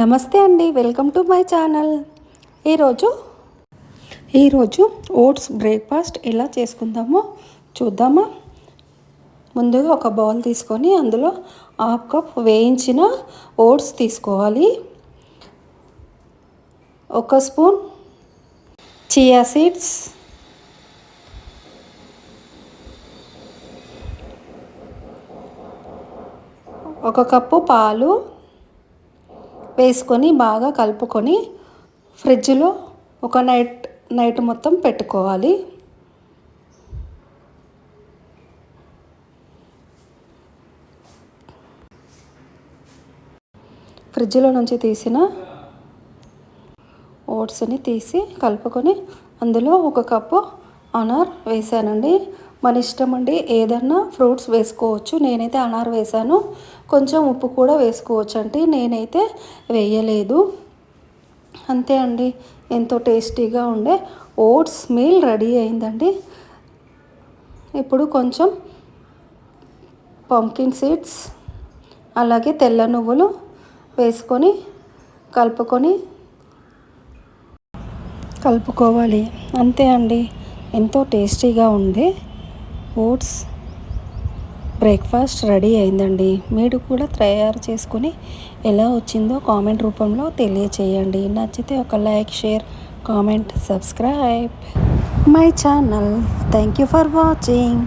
నమస్తే అండి, welcome to my channel. ఈరోజు ఓట్స్ బ్రేక్ఫాస్ట్ ఎలా చేసుకుందామో చూద్దామా. ముందుగా ఒక బౌల్ తీసుకొని అందులో 1/2 కప్ వేయించిన ఓట్స్ తీసుకోవాలి. 1 స్పూన్ చియా సీడ్స్, 1 కప్పు పాలు వేసుకొని బాగా కలుపుకొని ఫ్రిడ్జ్లో ఒక నైట్ మొత్తం పెట్టుకోవాలి. ఫ్రిడ్జ్లో నుంచి తీసిన ఓట్స్ని తీసి కలుపుకొని అందులో 1 కప్పు అనార్ వేసానండి. మన ఇష్టం అండి, ఏదన్నా ఫ్రూట్స్ వేసుకోవచ్చు. నేనైతే అనార్ వేసాను. కొంచెం ఉప్పు కూడా వేసుకోవచ్చు అండి, నేనైతే వేయలేదు. అంతే అండి, ఎంతో టేస్టీగా ఉండే ఓట్స్ మీల్ రెడీ అయిందండి. ఇప్పుడు కొంచెం పంకిన్ సీడ్స్ అలాగే తెల్ల నువ్వులు వేసుకొని కలుపుకోవాలి. అంతే అండి, ఎంతో టేస్టీగా ఉంది ఓట్స్ బ్రేక్ఫాస్ట్ రెడీ అయిందండి. మీరు కూడా తయారు చేసుకుని ఎలా వచ్చిందో కామెంట్ రూపంలో తెలియచేయండి. నచ్చితే ఒక like, share, comment, subscribe my channel. Thank you for watching.